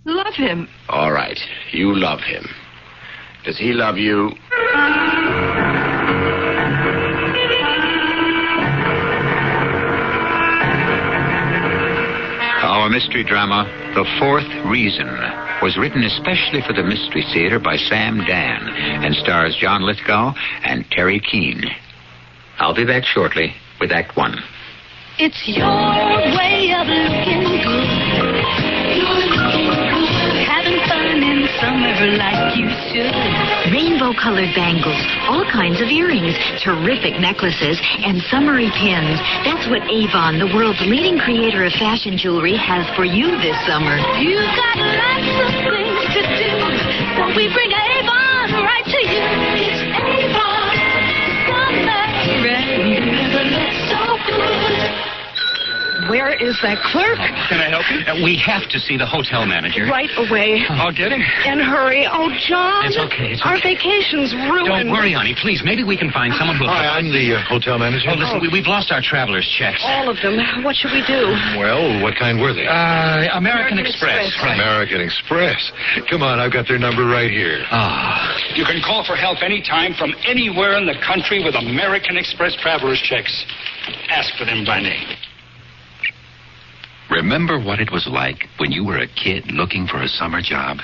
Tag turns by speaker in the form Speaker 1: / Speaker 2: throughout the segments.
Speaker 1: love him.
Speaker 2: All right. You love him. Does he love you? Our mystery drama, The Fourth Reason, was written especially for the Mystery Theater by Sam Dan and stars John Lithgow and Terry Keane. I'll be back shortly with Act One.
Speaker 3: It's your way of looking good. You're looking good. Having fun in the summer like you should.
Speaker 4: Rainbow-colored bangles, all kinds of earrings, terrific necklaces, and summery pins. That's what Avon, the world's leading creator of fashion jewelry, has for you this summer.
Speaker 3: You've got lots of things to do, so we bring Avon right to you. It's Avon, summer, and never looks so good.
Speaker 1: Where is that clerk?
Speaker 5: Can I help you? We have to see the hotel manager.
Speaker 1: Right away.
Speaker 5: I'll get him.
Speaker 1: And hurry. Oh, John.
Speaker 5: It's okay.
Speaker 1: Our vacation's ruined.
Speaker 5: Don't worry, honey. Please, maybe we can find someone who'll...
Speaker 6: Hi, I'm the hotel manager.
Speaker 5: Oh, listen, we've lost our traveler's checks.
Speaker 1: All of them. What should we do?
Speaker 6: Well, what kind were they?
Speaker 5: American Express. Right.
Speaker 6: American Express. Come on, I've got their number right here.
Speaker 7: You can call for help anytime from anywhere in the country with American Express traveler's checks. Ask for them by name.
Speaker 2: Remember what it was like when you were a kid looking for a summer job?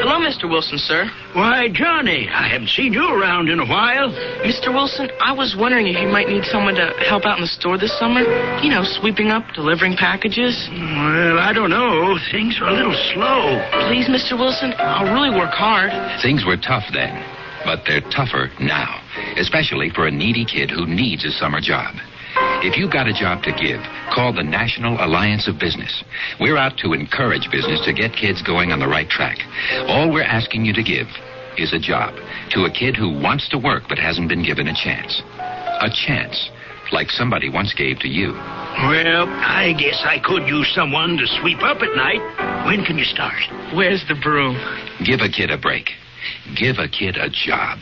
Speaker 8: Hello, Mr. Wilson, sir.
Speaker 9: Why, Johnny, I haven't seen you around in a while.
Speaker 8: Mr. Wilson, I was wondering if you might need someone to help out in the store this summer. You know, sweeping up, delivering packages.
Speaker 9: Well, I don't know. Things are a little slow.
Speaker 8: Please, Mr. Wilson, I'll really work hard.
Speaker 2: Things were tough then, but they're tougher now, especially for a needy kid who needs a summer job. If you've got a job to give, call the National Alliance of Business. We're out to encourage business to get kids going on the right track. All we're asking you to give is a job to a kid who wants to work but hasn't been given a chance. A chance, like somebody once gave to you.
Speaker 9: Well, I guess I could use someone to sweep up at night. When can you start?
Speaker 8: Where's the broom?
Speaker 2: Give a kid a break. Give a kid a job.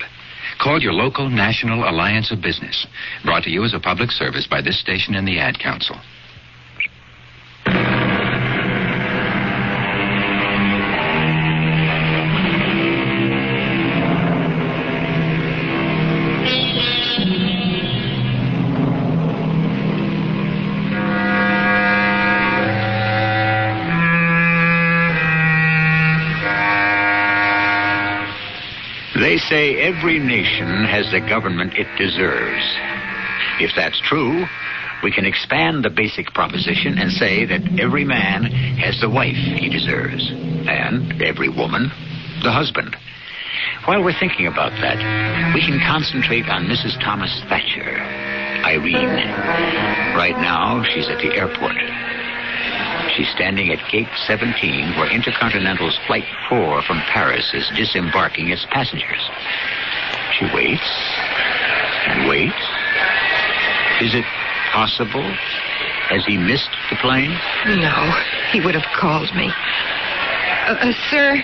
Speaker 2: Call your local National Alliance of Business. Brought to you as a public service by this station and the Ad Council. They say every nation has the government it deserves. If that's true, we can expand the basic proposition and say that every man has the wife he deserves, and every woman, the husband. While we're thinking about that, we can concentrate on Mrs. Thomas Thatcher, Irene. Right now, she's at the airport. She's standing at Gate 17, where Intercontinental's Flight 4 from Paris is disembarking its passengers. She waits and waits. Is it possible? Has he missed the plane?
Speaker 1: No, he would have called me. Sir,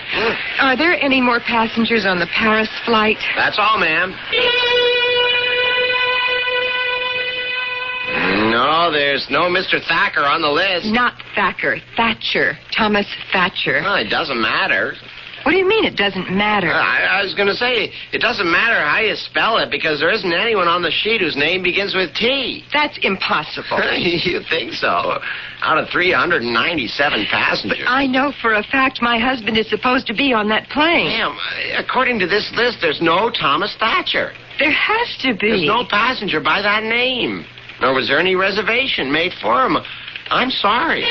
Speaker 1: are there any more passengers on the Paris flight?
Speaker 10: That's all, ma'am. No, there's no Mr. Thacker on the list.
Speaker 1: Not Thacker. Thatcher. Thomas Thatcher.
Speaker 10: Well, it doesn't matter.
Speaker 1: What do you mean it doesn't matter?
Speaker 10: I was going to say, it doesn't matter how you spell it because there isn't anyone on the sheet whose name begins with T.
Speaker 1: That's impossible.
Speaker 10: You think so? Out of 397 passengers.
Speaker 1: But I know for a fact my husband is supposed to be on that plane.
Speaker 10: Ma'am, according to this list, there's no Thomas Thatcher.
Speaker 1: There has to be.
Speaker 10: There's no passenger by that name. Nor was there any reservation made for him. I'm sorry.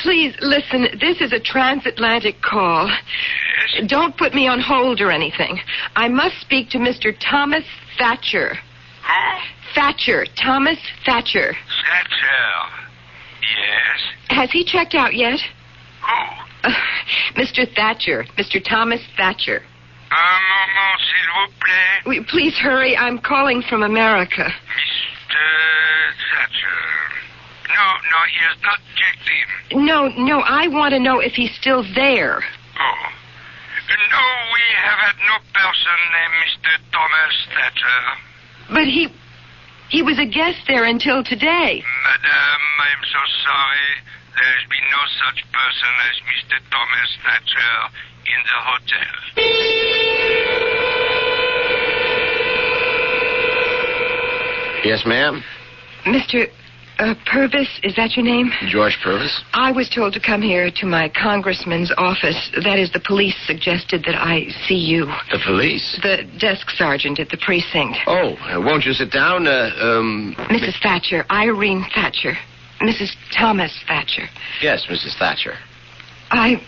Speaker 1: Please, listen, this is a transatlantic call. Yes. Don't put me on hold or anything. I must speak to Mr. Thomas Thatcher.
Speaker 11: Who?
Speaker 1: Thatcher. Thomas Thatcher.
Speaker 11: Thatcher. Yes?
Speaker 1: Has he checked out yet?
Speaker 11: Who?
Speaker 1: Mr. Thatcher. Mr. Thomas Thatcher.
Speaker 11: Un moment, s'il vous plaît.
Speaker 1: Please hurry. I'm calling from America.
Speaker 11: Mr. Thatcher. No, he has not checked in.
Speaker 1: No, I want to know if he's still there.
Speaker 11: Oh. No, we have had no person named Mr. Thomas Thatcher.
Speaker 1: But he... He was a guest there until today.
Speaker 11: Madame, I'm so sorry. There's been no such person as Mr. Thomas Thatcher in the hotel.
Speaker 10: Yes, ma'am?
Speaker 1: Mr. Purvis, is that your name?
Speaker 10: George Purvis?
Speaker 1: I was told to come here to my congressman's office. That is, the police suggested that I see you.
Speaker 10: The police?
Speaker 1: The desk sergeant at the precinct.
Speaker 10: Oh, won't you sit down?
Speaker 1: Mrs. Thatcher, Irene Thatcher. Mrs. Thomas Thatcher.
Speaker 10: Yes, Mrs. Thatcher.
Speaker 1: I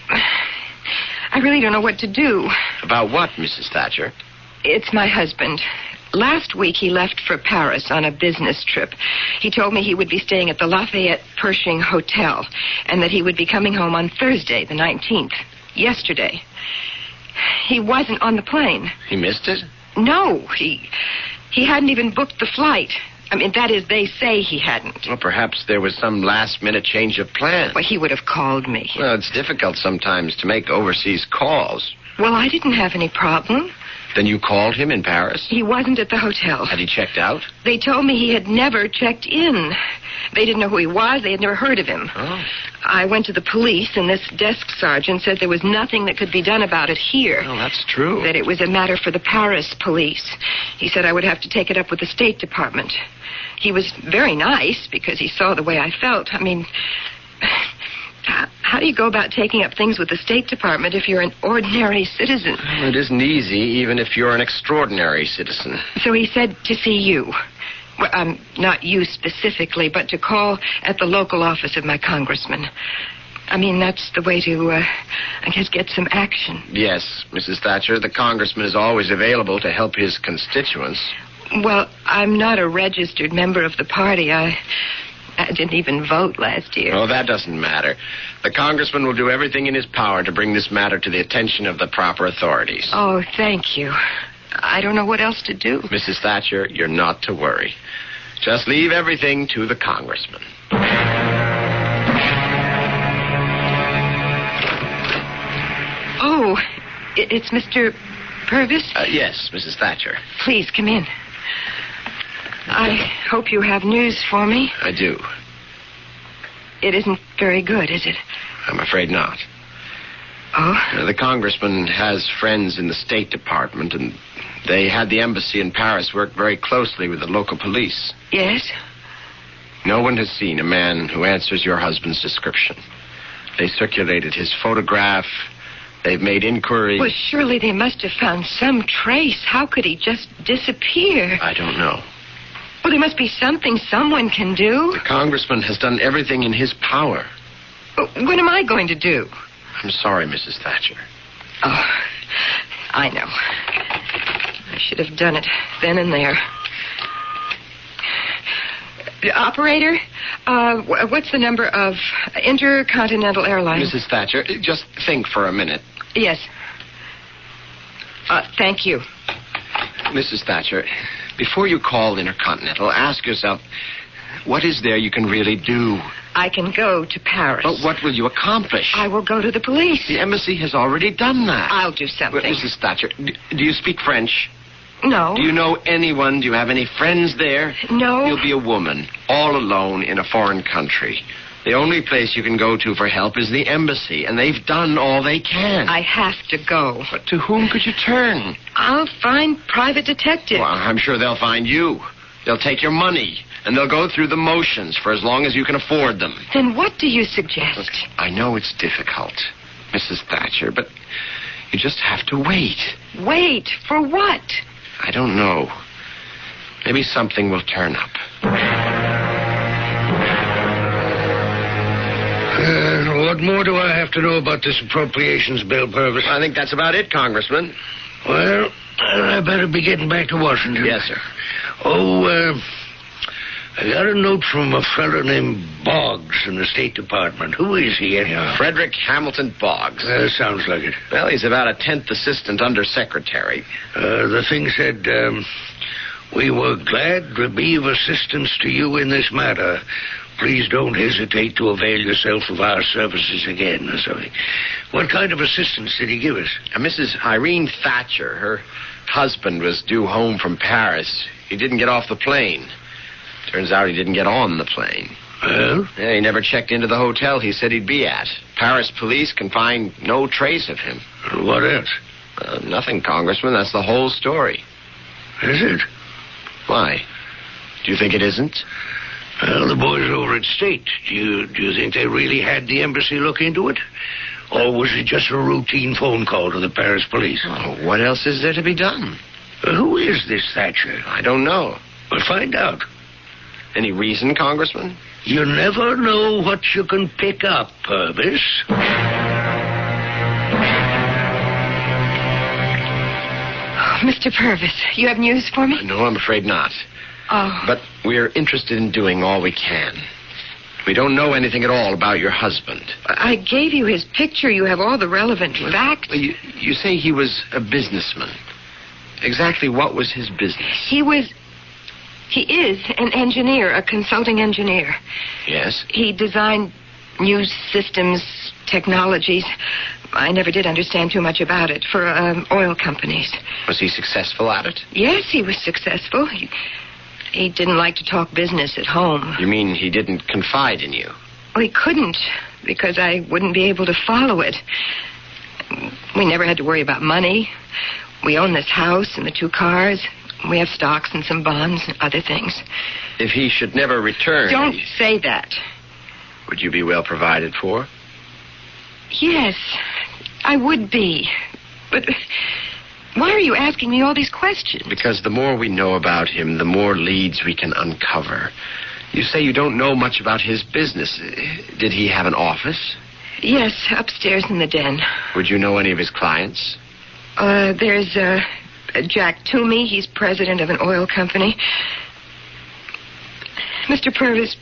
Speaker 1: really don't know what to do.
Speaker 10: About what, Mrs. Thatcher?
Speaker 1: It's my husband. Last week, he left for Paris on a business trip. He told me he would be staying at the Lafayette Pershing Hotel and that he would be coming home on Thursday, the 19th, yesterday. He wasn't on the plane.
Speaker 10: He missed it?
Speaker 1: No, he hadn't even booked the flight. I mean, that is, they say he hadn't.
Speaker 10: Well, perhaps there was some last-minute change of plan.
Speaker 1: Well, he would have called me.
Speaker 10: Well, it's difficult sometimes to make overseas calls.
Speaker 1: Well, I didn't have any problem.
Speaker 10: Then you called him in Paris?
Speaker 1: He wasn't at the hotel.
Speaker 10: Had he checked out?
Speaker 1: They told me he had never checked in. They didn't know who he was. They had never heard of him.
Speaker 10: Oh.
Speaker 1: I went to the police, and this desk sergeant said there was nothing that could be done about it here.
Speaker 10: Oh, that's true.
Speaker 1: That it was a matter for the Paris police. He said I would have to take it up with the State Department. He was very nice because he saw the way I felt. I mean, how do you go about taking up things with the State Department if you're an ordinary citizen?
Speaker 10: Well, it isn't easy, even if you're an extraordinary citizen.
Speaker 1: So he said to see you. Well, not you specifically, but to call at the local office of my congressman. I mean, that's the way to, I guess, get some action.
Speaker 10: Yes, Mrs. Thatcher, the congressman is always available to help his constituents.
Speaker 1: Well, I'm not a registered member of the party. I didn't even vote last year.
Speaker 10: Oh, that doesn't matter. The congressman will do everything in his power to bring this matter to the attention of the proper authorities.
Speaker 1: Oh, thank you. I don't know what else to do.
Speaker 10: Mrs. Thatcher, you're not to worry. Just leave everything to the congressman.
Speaker 1: Oh, it's Mr. Purvis?
Speaker 10: Yes, Mrs. Thatcher.
Speaker 1: Please, come in. I hope you have news for me.
Speaker 10: I do.
Speaker 1: It isn't very good, is it?
Speaker 10: I'm afraid not.
Speaker 1: Oh?
Speaker 10: The congressman has friends in the State Department, and they had the embassy in Paris work very closely with the local police.
Speaker 1: Yes?
Speaker 10: No one has seen a man who answers your husband's description. They circulated his photograph. They've made inquiry.
Speaker 1: Well, surely they must have found some trace. How could he just disappear?
Speaker 10: I don't know.
Speaker 1: Well, there must be something someone can do.
Speaker 10: The congressman has done everything in his power.
Speaker 1: What am I going to do?
Speaker 10: I'm sorry, Mrs. Thatcher.
Speaker 1: Oh, I know. I should have done it then and there. Operator, what's the number of Intercontinental Airlines?
Speaker 10: Mrs. Thatcher, just think for a minute.
Speaker 1: Yes. Thank you.
Speaker 10: Mrs. Thatcher, before you call Intercontinental, ask yourself, what is there you can really do?
Speaker 1: I can go to Paris.
Speaker 10: But what will you accomplish?
Speaker 1: I will go to the police.
Speaker 10: The embassy has already done that.
Speaker 1: I'll do something.
Speaker 10: Well, Mrs. Thatcher, do you speak French?
Speaker 1: No.
Speaker 10: Do you know anyone? Do you have any friends there?
Speaker 1: No.
Speaker 10: You'll be a woman, all alone in a foreign country. The only place you can go to for help is the embassy, and they've done all they can.
Speaker 1: I have to go.
Speaker 10: But to whom could you turn?
Speaker 1: I'll find private detectives.
Speaker 10: Well, I'm sure they'll find you. They'll take your money, and they'll go through the motions for as long as you can afford them.
Speaker 1: Then what do you suggest?
Speaker 10: Look, I know it's difficult, Mrs. Thatcher, but you just have to wait.
Speaker 1: Wait? For what?
Speaker 10: I don't know. Maybe something will turn up.
Speaker 9: What more do I have to know about this appropriations bill, Purvis?
Speaker 10: I think that's about it, Congressman.
Speaker 9: Well, I better be getting back to Washington.
Speaker 10: Yes, sir.
Speaker 9: Oh, I got a note from a fellow named Boggs in the State Department. Who is he, anyhow?
Speaker 10: Frederick Hamilton Boggs.
Speaker 9: Sounds like it.
Speaker 10: Well, he's about a 10th assistant undersecretary.
Speaker 9: The thing said, we were glad to be of assistance to you in this matter. Please don't hesitate to avail yourself of our services again, or something. What kind of assistance did he give us?
Speaker 10: Mrs. Irene Thatcher, her husband was due home from Paris. He didn't get off the plane. Turns out he didn't get on the plane.
Speaker 9: Well?
Speaker 10: Yeah, he never checked into the hotel he said he'd be at. Paris police can find no trace of him.
Speaker 9: What else?
Speaker 10: Nothing, Congressman. That's the whole story.
Speaker 9: Is it?
Speaker 10: Why? Do you think it isn't?
Speaker 9: Well, the boys over at State, do you think they really had the embassy look into it? Or was it just a routine phone call to the Paris police?
Speaker 10: Oh, what else is there to be done?
Speaker 9: Who is this Thatcher?
Speaker 10: I don't know.
Speaker 9: Well, find out.
Speaker 10: Any reason, Congressman?
Speaker 9: You never know what you can pick up, Purvis.
Speaker 1: Mr. Purvis, you have news for me?
Speaker 10: No, I'm afraid not.
Speaker 1: Oh.
Speaker 10: But we're interested in doing all we can. We don't know anything at all about your husband.
Speaker 1: I gave you his picture. You have all the relevant facts.
Speaker 10: Well, you say he was a businessman. Exactly what was his business?
Speaker 1: He is an engineer, a consulting engineer.
Speaker 10: Yes?
Speaker 1: He designed new systems, technologies. I never did understand too much about it, for oil companies.
Speaker 10: Was he successful at it?
Speaker 1: Yes, he was successful. He didn't like to talk business at home.
Speaker 10: You mean he didn't confide in you?
Speaker 1: Well, he couldn't, because I wouldn't be able to follow it. We never had to worry about money. We own this house and the 2 cars. We have stocks and some bonds and other things.
Speaker 10: If he should never return...
Speaker 1: Don't say that.
Speaker 10: Would you be well provided for?
Speaker 1: Yes, I would be. But why are you asking me all these questions?
Speaker 10: Because the more we know about him, the more leads we can uncover. You say you don't know much about his business. Did he have an office?
Speaker 1: Yes, upstairs in the den.
Speaker 10: Would you know any of his clients?
Speaker 1: There's Jack Toomey. He's president of an oil company. Mr. Purvis,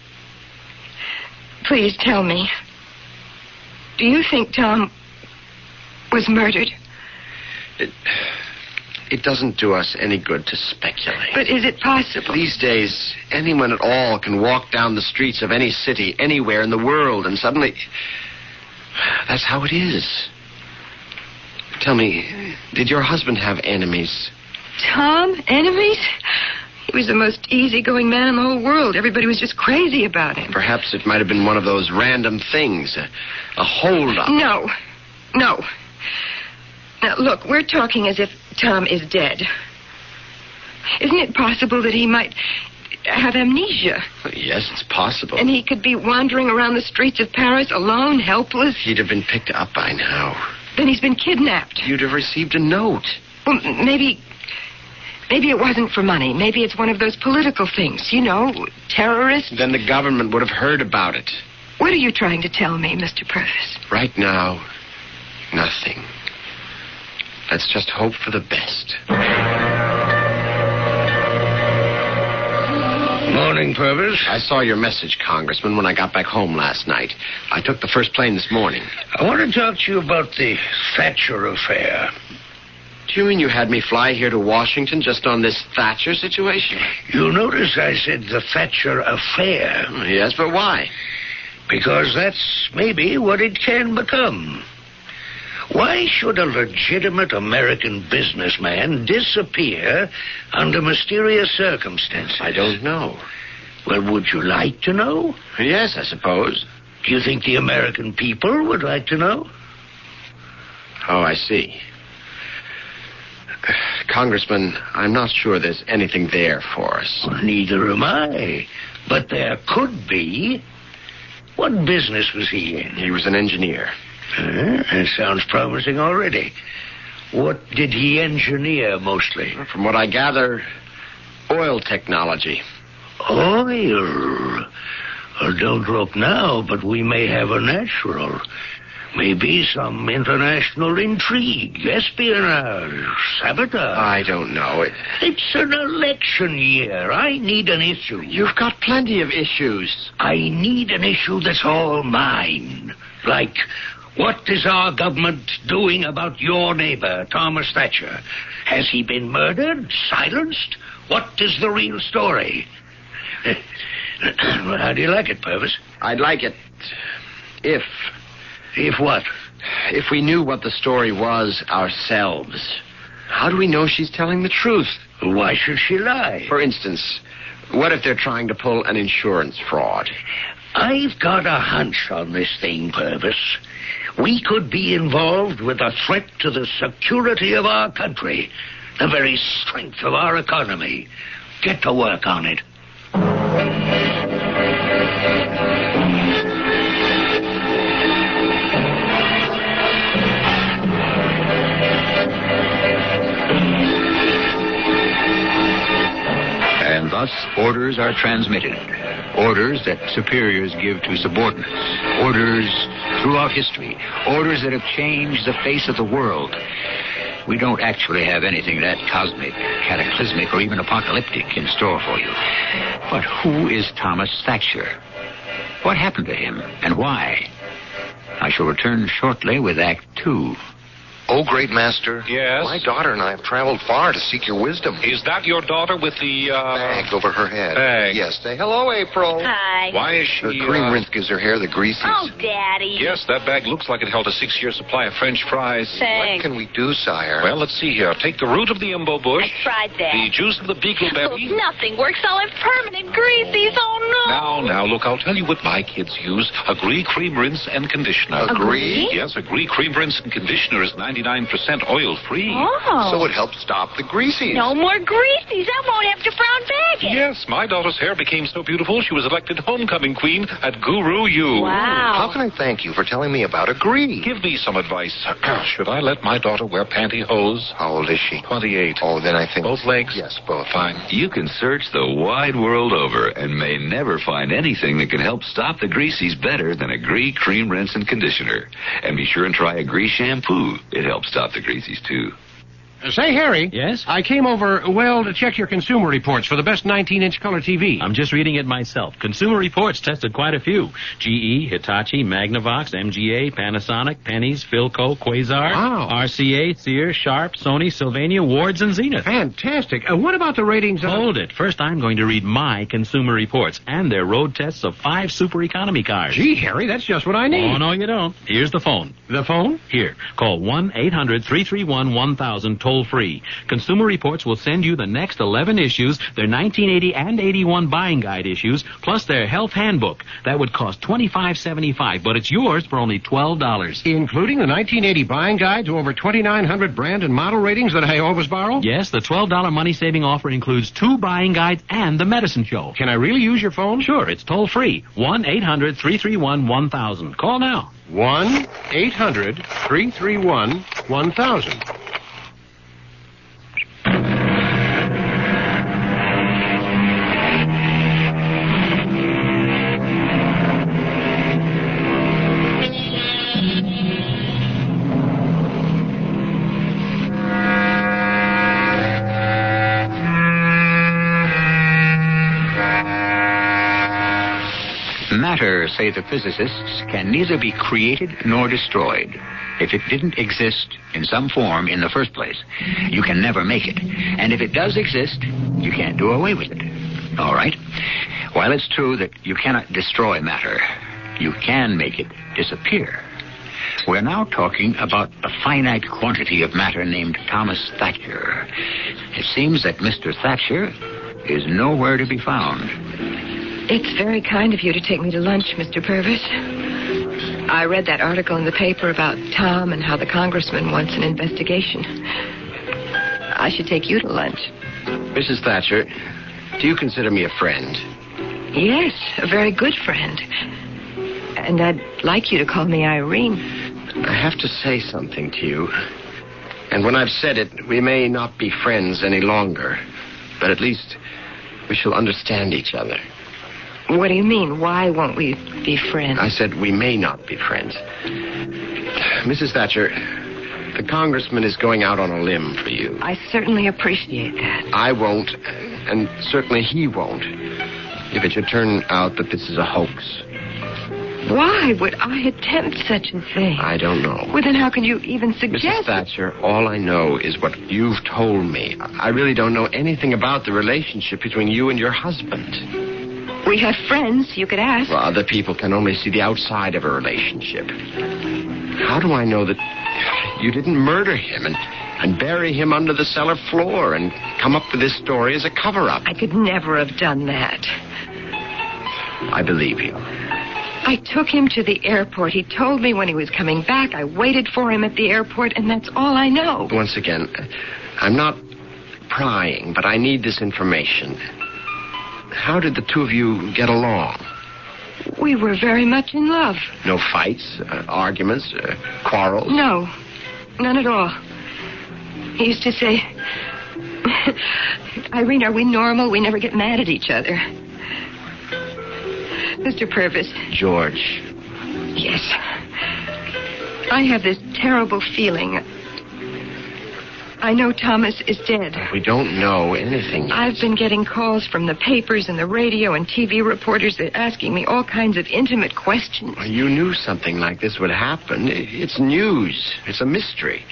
Speaker 1: please tell me. Do you think Tom was murdered?
Speaker 10: It doesn't do us any good to speculate.
Speaker 1: But is it possible?
Speaker 10: These days, anyone at all can walk down the streets of any city, anywhere in the world, and suddenly... That's how it is. Tell me, did your husband have enemies?
Speaker 1: Tom? Enemies? He was the most easygoing man in the whole world. Everybody was just crazy about him.
Speaker 10: Perhaps it might have been one of those random things, a hold-up.
Speaker 1: No. Now, look, we're talking as if Tom is dead. Isn't it possible that he might have amnesia?
Speaker 10: Yes, it's possible.
Speaker 1: And he could be wandering around the streets of Paris alone, helpless?
Speaker 10: He'd have been picked up by now.
Speaker 1: Then he's been kidnapped.
Speaker 10: You'd have received a note.
Speaker 1: Well, maybe it wasn't for money. Maybe it's one of those political things. You know, terrorists.
Speaker 10: Then the government would have heard about it.
Speaker 1: What are you trying to tell me, Mr. Purvis?
Speaker 10: Right now, nothing. Let's just hope for the best.
Speaker 9: Morning, Purvis.
Speaker 10: I saw your message, Congressman, when I got back home last night. I took the first plane this morning.
Speaker 9: I want to talk to you about the Thatcher affair.
Speaker 10: Do you mean you had me fly here to Washington just on this Thatcher situation?
Speaker 9: You notice I said the Thatcher affair.
Speaker 10: Yes, but why?
Speaker 9: Because that's maybe what it can become. Why should a legitimate American businessman disappear under mysterious circumstances?
Speaker 10: I don't know.
Speaker 9: Well, would you like to know?
Speaker 10: Yes, I suppose.
Speaker 9: Do you think the American people would like to know?
Speaker 10: Oh, I see. Congressman, I'm not sure there's anything there for us.
Speaker 9: Well, neither am I. But there could be. What business was he in?
Speaker 10: He was an engineer.
Speaker 9: That sounds promising already. What did he engineer mostly?
Speaker 10: From what I gather, oil technology.
Speaker 9: Oil? Well, don't look now, but we may have a natural. Maybe some international intrigue, espionage, sabotage.
Speaker 10: I don't know.
Speaker 9: It's an election year. I need an issue.
Speaker 10: You've got plenty of issues.
Speaker 9: I need an issue that's all mine. Like, what is our government doing about your neighbor, Thomas Thatcher? Has he been murdered? Silenced? What is the real story? Well, how do you like it, Purvis?
Speaker 10: I'd like it if...
Speaker 9: If what?
Speaker 10: If we knew what the story was ourselves. How do we know she's telling the truth?
Speaker 9: Why should she lie?
Speaker 10: For instance, what if they're trying to pull an insurance fraud?
Speaker 9: I've got a hunch on this thing, Purvis. We could be involved with a threat to the security of our country, the very strength of our economy. Get to work on it.
Speaker 2: And thus, orders are transmitted. Orders that superiors give to subordinates. Orders throughout history. Orders that have changed the face of the world. We don't actually have anything that cosmic, cataclysmic, or even apocalyptic in store for you. But who is Thomas Thatcher? What happened to him, and why? I shall return shortly with Act 2.
Speaker 6: Oh, great master.
Speaker 7: Yes?
Speaker 6: My daughter and I have traveled far to seek your wisdom.
Speaker 7: Is that your daughter with the,
Speaker 6: Bag over her head.
Speaker 7: Bag.
Speaker 6: Yes. Say hello, April.
Speaker 3: Hi.
Speaker 7: Why is she,
Speaker 6: Her cream rinse gives her hair the greasiest.
Speaker 3: Oh, Daddy.
Speaker 7: Yes, that bag looks like it held a 6-year supply of French fries.
Speaker 6: What
Speaker 3: Thanks.
Speaker 6: can we do, sire?
Speaker 7: Well, let's see here. Take the root of the imbo bush.
Speaker 3: I tried that.
Speaker 7: The juice of the beagleberry.
Speaker 3: Oh, nothing works. All impermanent greasies. Oh, no.
Speaker 7: Now, look, I'll tell you what my kids use. Agree cream rinse and conditioner.
Speaker 6: Agree?
Speaker 7: Yes, Agree cream rinse and conditioner is 99% oil-free.
Speaker 3: Oh.
Speaker 6: So it helps stop the greasies.
Speaker 3: No more greasies. I won't have to brown bag it.
Speaker 7: Yes, my daughter's hair became so beautiful she was elected homecoming queen at Guru U.
Speaker 3: Wow.
Speaker 6: How can I thank you for telling me about Agree?
Speaker 7: Give me some advice. Should I let my daughter wear pantyhose?
Speaker 6: How old is she?
Speaker 7: 28.
Speaker 6: Oh, then I think...
Speaker 7: Both legs?
Speaker 6: Yes, both.
Speaker 7: Fine.
Speaker 12: You can search the wide world over and may never find anything that can help stop the greasies better than Agree Cream Rinse and Conditioner. And be sure and try Agree Shampoo. It helps stop the greasies, too.
Speaker 13: Say, Harry.
Speaker 5: Yes?
Speaker 13: I came over, to check your consumer reports for the best 19-inch color TV.
Speaker 5: I'm just reading it myself. Consumer Reports tested quite a few. GE, Hitachi, Magnavox, MGA, Panasonic, Penny's, Philco, Quasar,
Speaker 13: Wow.
Speaker 5: RCA, Sears, Sharp, Sony, Sylvania, Wards, and Zenith.
Speaker 13: Fantastic. What about the ratings of...
Speaker 5: Hold it. First, I'm going to read my Consumer Reports and their road tests of 5 super economy cars.
Speaker 13: Gee, Harry, that's just what I need.
Speaker 5: Oh, no, you don't. Here's the phone.
Speaker 13: The phone?
Speaker 5: Here. Call 1-800-331-1000 toll-free. Consumer Reports will send you the next 11 issues, their 1980 and 81 buying guide issues, plus their health handbook. That would cost $25.75, but it's yours for only $12.
Speaker 13: Including the 1980 buying guide to over 2,900 brand and model ratings that I always borrow?
Speaker 5: Yes, the $12 money-saving offer includes 2 buying guides and the medicine show.
Speaker 13: Can I really use your phone?
Speaker 5: Sure, it's toll-free. 1-800-331-1000. Call now.
Speaker 13: 1-800-331-1000.
Speaker 2: Matter, say the physicists, can neither be created nor destroyed. If it didn't exist in some form in the first place, you can never make it. And if it does exist, you can't do away with it. All right? While it's true that you cannot destroy matter, you can make it disappear. We're now talking about a finite quantity of matter named Thomas Thatcher. It seems that Mr. Thatcher is nowhere to be found.
Speaker 1: It's very kind of you to take me to lunch, Mr. Purvis. I read that article in the paper about Tom and how the congressman wants an investigation. I should take you to lunch.
Speaker 10: Mrs. Thatcher, do you consider me a friend?
Speaker 1: Yes, a very good friend. And I'd like you to call me Irene.
Speaker 10: I have to say something to you. And when I've said it, we may not be friends any longer. But at least we shall understand each other.
Speaker 1: What do you mean? Why won't we be friends?
Speaker 10: I said we may not be friends. Mrs. Thatcher, the congressman is going out on a limb for you.
Speaker 1: I certainly appreciate that.
Speaker 10: I won't, and certainly he won't, if it should turn out that this is a hoax.
Speaker 1: Why would I attempt such a thing?
Speaker 10: I don't know.
Speaker 1: Well, then how can you even suggest
Speaker 10: Mrs. Thatcher, all I know is what you've told me. I really don't know anything about the relationship between you and your husband.
Speaker 1: We have friends, you could ask.
Speaker 10: Well, other people can only see the outside of a relationship. How do I know that you didn't murder him and bury him under the cellar floor and come up with this story as a cover-up.
Speaker 1: I could never have done that.
Speaker 10: I believe you.
Speaker 1: I took him to the airport. He told me when he was coming back. I waited for him at the airport, and that's all I know.
Speaker 10: Once again, I'm not prying, but I need this information. How did the two of you get along?
Speaker 1: We were very much in love.
Speaker 10: No fights, arguments, quarrels?
Speaker 1: No, none at all. He used to say, Irene, are we normal? We never get mad at each other. Mr. Purvis.
Speaker 10: George.
Speaker 1: Yes. I have this terrible feeling. I know Thomas is dead.
Speaker 10: We don't know anything yet.
Speaker 1: I've been getting calls from the papers and the radio and TV reporters. They're asking me all kinds of intimate questions.
Speaker 10: Well, you knew something like this would happen. It's news. It's a mystery.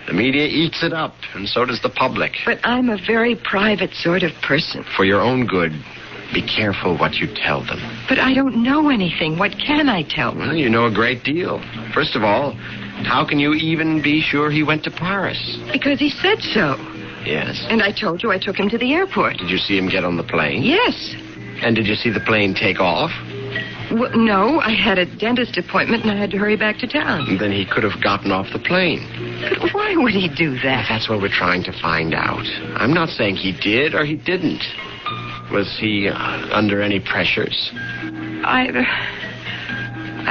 Speaker 10: The media eats it up, and so does the public.
Speaker 1: But I'm a very private sort of person.
Speaker 10: For your own good, be careful what you tell them.
Speaker 1: But I don't know anything. What can I tell them?
Speaker 10: Well, you know a great deal. First of all, how can you even be sure he went to Paris?
Speaker 1: Because he said so.
Speaker 10: Yes.
Speaker 1: And I told you I took him to the airport.
Speaker 10: Did you see him get on the plane?
Speaker 1: Yes.
Speaker 10: And did you see the plane take off?
Speaker 1: Well, no, I had a dentist appointment and I had to hurry back to town.
Speaker 10: And then he could have gotten off the plane.
Speaker 1: But why would he do that?
Speaker 10: That's what we're trying to find out. I'm not saying he did or he didn't. Was he under any pressures?
Speaker 1: I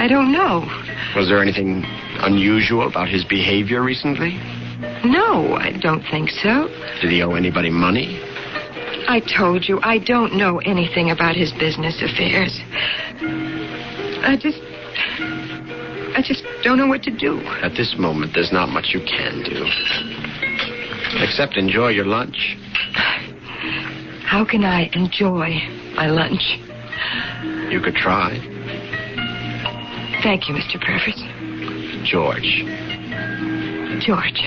Speaker 1: don't know.
Speaker 10: Was there anything unusual about his behavior recently?
Speaker 1: No, I don't think so.
Speaker 10: Did he owe anybody money?
Speaker 1: I told you, I don't know anything about his business affairs. I just don't know what to do.
Speaker 10: At this moment, there's not much you can do. Except enjoy your lunch.
Speaker 1: How can I enjoy my lunch?
Speaker 10: You could try.
Speaker 1: Thank you, Mr. Purvis.
Speaker 10: George.
Speaker 1: George.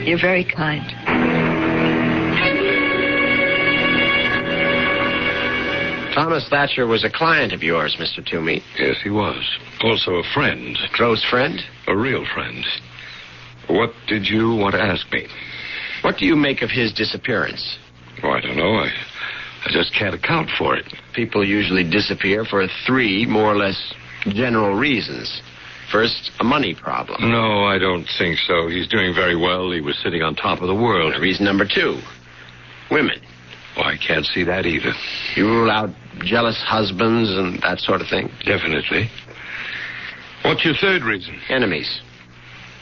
Speaker 1: You're very kind.
Speaker 10: Thomas Thatcher was a client of yours, Mr. Toomey.
Speaker 6: Yes, he was. Also a friend.
Speaker 10: A close friend?
Speaker 6: A real friend. What did you want to ask me?
Speaker 10: What do you make of his disappearance?
Speaker 6: Oh, I don't know. I just can't account for it.
Speaker 10: People usually disappear for 3 more or less general reasons. First, a money problem.
Speaker 6: No, I don't think so. He's doing very well. He was sitting on top of the world.
Speaker 10: Reason number 2, women.
Speaker 6: Oh, I can't see that either.
Speaker 10: You rule out jealous husbands and that sort of thing?
Speaker 6: Definitely. What's your third reason?
Speaker 10: Enemies.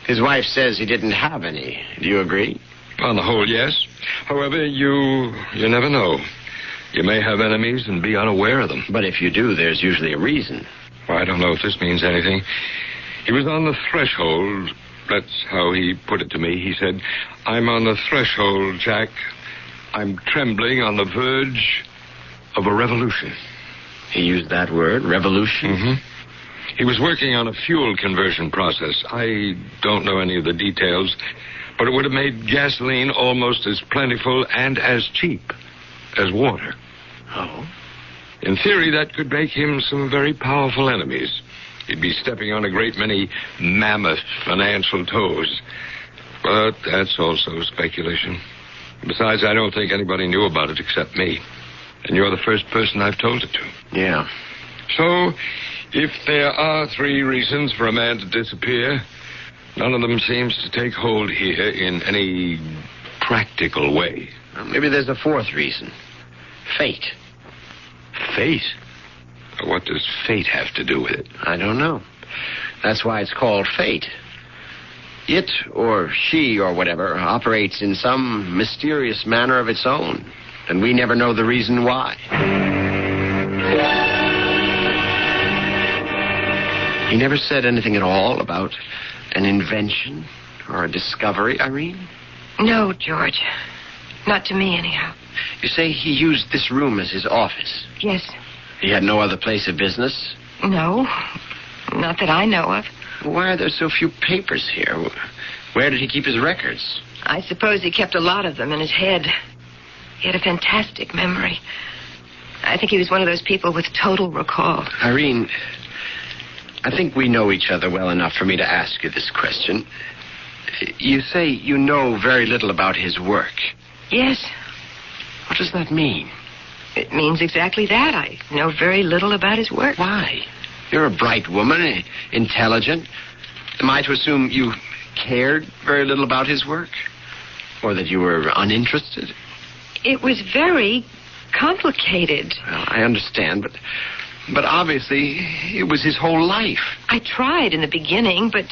Speaker 10: His wife says he didn't have any. Do you agree?
Speaker 6: On the whole, yes. However, you never know. You may have enemies and be unaware of them.
Speaker 10: But if you do, there's usually a reason.
Speaker 6: Well, I don't know if this means anything. He was on the threshold. That's how he put it to me. He said, "I'm on the threshold, Jack. I'm trembling on the verge of a revolution."
Speaker 10: He used that word, revolution?
Speaker 6: Mm-hmm. He was working on a fuel conversion process. I don't know any of the details, but it would have made gasoline almost as plentiful and as cheap as water.
Speaker 10: Oh?
Speaker 6: In theory, that could make him some very powerful enemies. He'd be stepping on a great many mammoth financial toes. But that's also speculation. Besides, I don't think anybody knew about it except me. And you're the first person I've told it to.
Speaker 10: Yeah.
Speaker 6: So, if there are 3 reasons for a man to disappear, none of them seems to take hold here in any practical way.
Speaker 10: Well, maybe there's a 4th reason. Fate.
Speaker 6: Fate? What does fate have to do with it?
Speaker 10: I don't know. That's why it's called fate. It, or she, or whatever, operates in some mysterious manner of its own, and we never know the reason why. He never said anything at all about an invention or a discovery, Irene?
Speaker 1: No, George. Not to me, anyhow.
Speaker 10: You say he used this room as his office?
Speaker 1: Yes.
Speaker 10: He had no other place of business?
Speaker 1: No. Not that I know of.
Speaker 10: Why are there so few papers here? Where did he keep his records?
Speaker 1: I suppose he kept a lot of them in his head. He had a fantastic memory. I think he was one of those people with total recall.
Speaker 10: Irene, I think we know each other well enough for me to ask you this question. You say you know very little about his work.
Speaker 1: Yes,
Speaker 10: What does that mean?
Speaker 1: it means exactly that. I know very little about his work.
Speaker 10: Why? You're a bright woman, intelligent. Am I to assume you cared very little about his work? Or that you were uninterested?
Speaker 1: It was very complicated.
Speaker 10: Well, I understand, but obviously it was his whole life.
Speaker 1: I tried in the beginning, but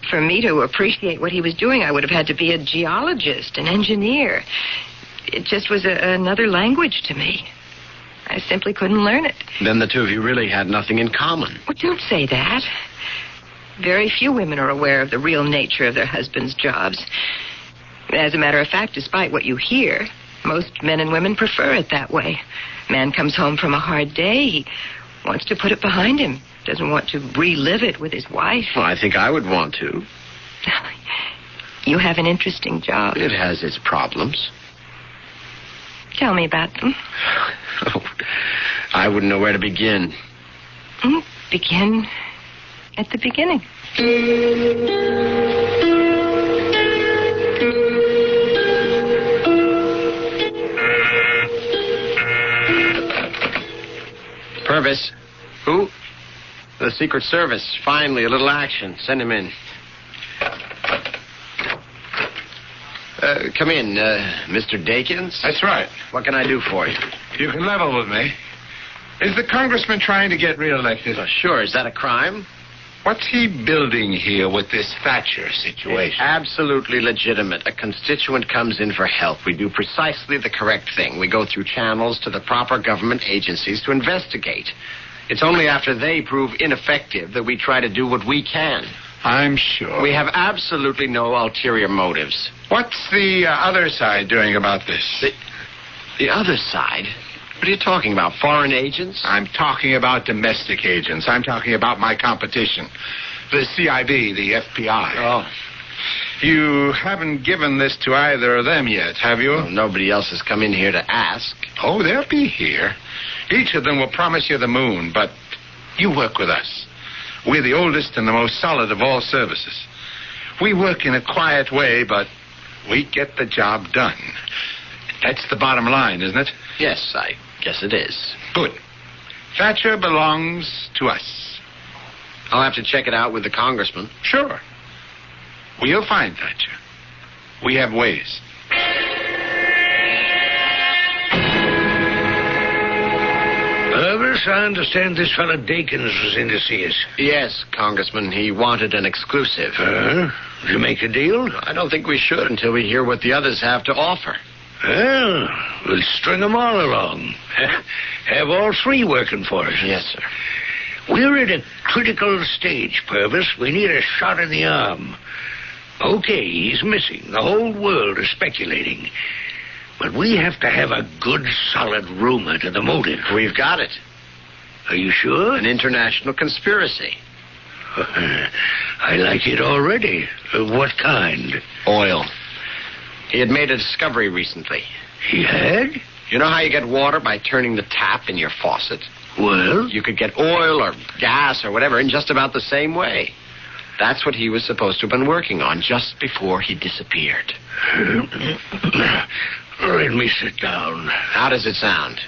Speaker 1: for me to appreciate what he was doing, I would have had to be a geologist, an engineer. It just was another language to me. I simply couldn't learn it.
Speaker 10: Then the two of you really had nothing in common.
Speaker 1: Well, don't say that. Very few women are aware of the real nature of their husbands' jobs. As a matter of fact, despite what you hear, most men and women prefer it that way. Man comes home from a hard day. He wants to put it behind him. Doesn't want to relive it with his wife.
Speaker 10: Well, I think I would want to.
Speaker 1: You have an interesting job.
Speaker 10: It has its problems.
Speaker 1: Tell me about them.
Speaker 10: Oh, I wouldn't know where to begin.
Speaker 1: Begin at the beginning.
Speaker 10: Purvis. Who? The Secret Service. Finally, a little action. Send him in. Come in, Mr. Dakins.
Speaker 14: That's right.
Speaker 10: What can I do for you?
Speaker 14: You can level with me. Is the congressman trying to get reelected?
Speaker 10: Sure. Is that a crime?
Speaker 14: What's he building here with this Thatcher situation?
Speaker 10: It's absolutely legitimate. A constituent comes in for help. We do precisely the correct thing. We go through channels to the proper government agencies to investigate. It's only after they prove ineffective that we try to do what we can.
Speaker 14: I'm sure.
Speaker 10: We have absolutely no ulterior motives.
Speaker 14: What's the other side doing about this?
Speaker 10: The other side? What are you talking about? Foreign agents?
Speaker 14: I'm talking about domestic agents. I'm talking about my competition. The CIB, the FBI.
Speaker 10: Oh.
Speaker 14: You haven't given this to either of them yet, have you?
Speaker 10: Well, nobody else has come in here to ask.
Speaker 14: Oh, they'll be here. Each of them will promise you the moon, but you work with us. We're the oldest and the most solid of all services. We work in a quiet way, but we get the job done. That's the bottom line, isn't it?
Speaker 10: Yes, I guess it is.
Speaker 14: Good. Thatcher belongs to us.
Speaker 10: I'll have to check it out with the congressman.
Speaker 14: Sure. We'll find Thatcher. We have ways.
Speaker 9: Purvis, I understand this fellow Dakins was in to see us.
Speaker 10: Yes, Congressman. He wanted an exclusive.
Speaker 9: Did you make a deal?
Speaker 10: I don't think we should until we hear what the others have to offer.
Speaker 9: Well, we'll string them all along. Have all three working for us.
Speaker 10: Yes, sir.
Speaker 9: We're at a critical stage, Purvis. We need a shot in the arm. Okay, he's missing. The whole world is speculating. But we have to have a good, solid rumor to the motive.
Speaker 10: We've got it.
Speaker 9: Are you sure?
Speaker 10: An international conspiracy.
Speaker 9: I like it already. What kind?
Speaker 10: Oil. He had made a discovery recently.
Speaker 9: He had?
Speaker 10: You know how you get water by turning the tap in your faucet?
Speaker 9: Well?
Speaker 10: You could get oil or gas or whatever in just about the same way. That's what he was supposed to have been working on just before he disappeared.
Speaker 9: Let me sit down.
Speaker 10: How does it sound?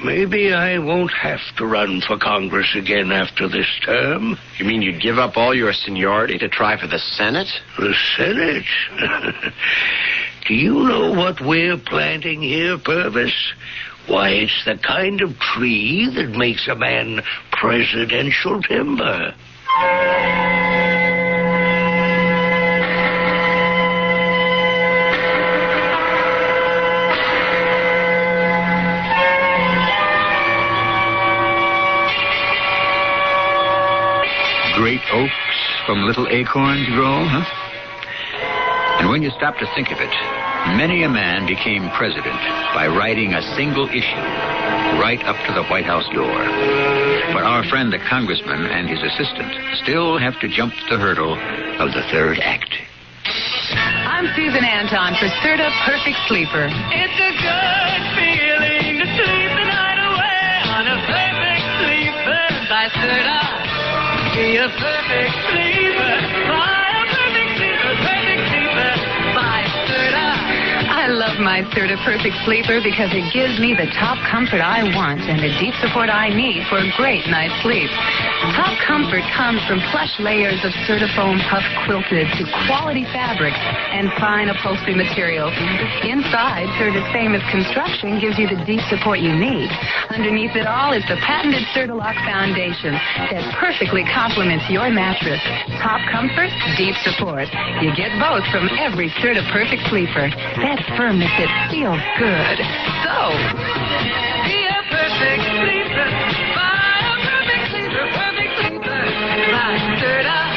Speaker 9: Maybe I won't have to run for Congress again after this term.
Speaker 10: You mean you'd give up all your seniority to try for the Senate?
Speaker 9: The Senate? Do you know what we're planting here, Purvis? Why, it's the kind of tree that makes a man presidential timber.
Speaker 2: Great oaks from little acorns grow, huh? And when you stop to think of it, many a man became president by writing a single issue right up to the White House door. But our friend the congressman and his assistant still have to jump the hurdle of the third act.
Speaker 15: I'm Susan Anton for Serta Perfect Sleeper.
Speaker 3: It's a good feeling to sleep the night away on a perfect sleeper by Serta. Be a perfect sleeper by a
Speaker 15: I love my Serta Perfect Sleeper because it gives me the top comfort I want and the deep support I need for a great night's sleep. Top comfort comes from plush layers of Serta-foam puff quilted to quality fabrics and fine upholstery materials. Inside, Serta's famous construction gives you the deep support you need. Underneath it all is the patented Serta-Lock foundation that perfectly complements your mattress. Top comfort, deep support. You get both from every Serta Perfect Sleeper. That firmness, it feels good. So, be a perfect sleeper. Buy a perfect sleeper. Perfect sleeper. Buy Serta.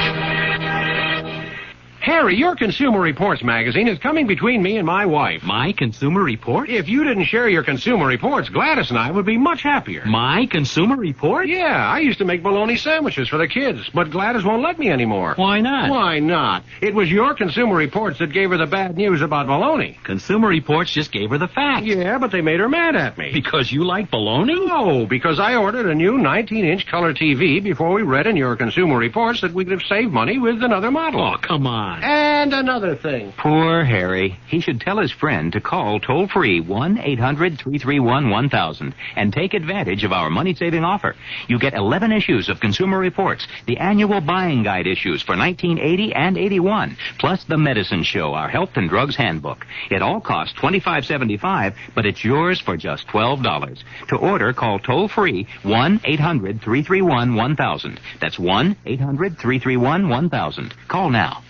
Speaker 13: Harry, your Consumer Reports magazine is coming between me and my wife.
Speaker 5: My Consumer Report?
Speaker 13: If you didn't share your Consumer Reports, Gladys and I would be much happier.
Speaker 5: My Consumer Report?
Speaker 13: Yeah, I used to make bologna sandwiches for the kids, but Gladys won't let me anymore.
Speaker 5: Why not?
Speaker 13: Why not? It was your Consumer Reports that gave her the bad news about bologna.
Speaker 5: Consumer Reports just gave her the facts.
Speaker 13: Yeah, but they made her mad at me.
Speaker 5: Because you like bologna?
Speaker 13: No, because I ordered a new 19-inch color TV before we read in your Consumer Reports that we could have saved money with another model.
Speaker 5: Oh, come on.
Speaker 13: And another thing.
Speaker 16: Poor Harry. He should tell his friend to call toll-free 1-800-331-1000 and take advantage of our money-saving offer. You get 11 issues of Consumer Reports, the annual buying guide issues for 1980 and 81, plus the Medicine Show, our health and drugs handbook. It all costs $25.75, but it's yours for just $12. To order, call toll-free 1-800-331-1000. That's 1-800-331-1000. Call now.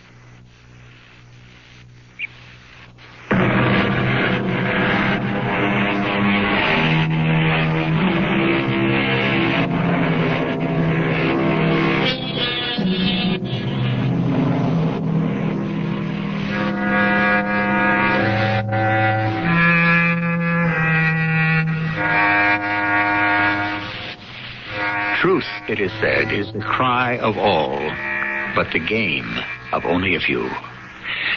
Speaker 2: Truth, it is said, is the cry of all, but the game of only a few.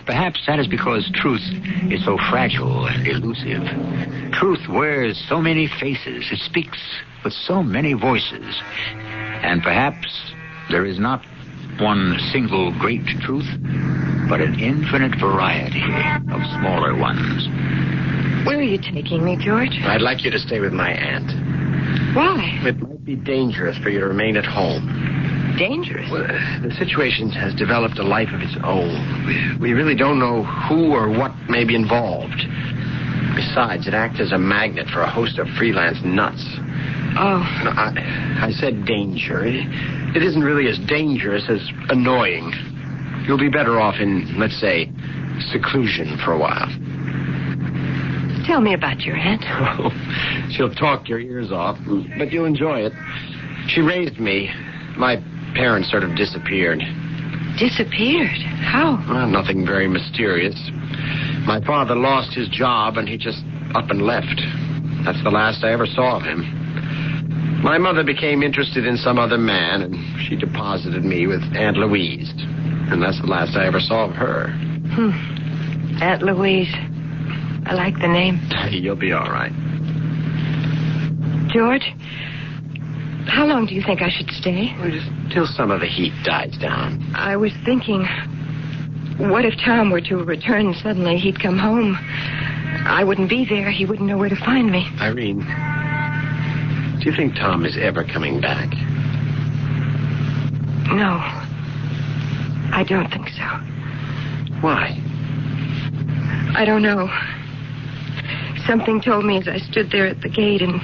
Speaker 2: Perhaps that is because truth is so fragile and elusive. Truth wears so many faces. It speaks with so many voices. And perhaps there is not one single great truth, but an infinite variety of smaller ones.
Speaker 1: Where are you taking me, George?
Speaker 10: I'd like you to stay with my aunt.
Speaker 1: Why?
Speaker 10: It might be dangerous for you to remain at home.
Speaker 1: Dangerous?
Speaker 10: Well, the situation has developed a life of its own. We really don't know who or what may be involved. Besides, it acts as a magnet for a host of freelance nuts.
Speaker 1: Oh.
Speaker 10: No, I said danger. It isn't really as dangerous as annoying. You'll be better off in, let's say, seclusion for a while.
Speaker 1: Tell me about your aunt.
Speaker 10: Oh, she'll talk your ears off, but you'll enjoy it. She raised me. My parents sort of disappeared.
Speaker 1: Disappeared? How?
Speaker 10: Well, nothing very mysterious. My father lost his job, and he just up and left. That's the last I ever saw of him. My mother became interested in some other man, and she deposited me with Aunt Louise. And that's the last I ever saw of her.
Speaker 1: Aunt Louise. I like the name.
Speaker 10: You'll be all right.
Speaker 1: George, how long do you think I should stay?
Speaker 10: Well, just till some of the heat dies down.
Speaker 1: I was thinking, what if Tom were to return suddenly? He'd come home. I wouldn't be there. He wouldn't know where to find me.
Speaker 10: Irene, do you think Tom is ever coming back?
Speaker 1: No. I don't think so.
Speaker 10: Why?
Speaker 1: I don't know. Something told me as I stood there at the gate and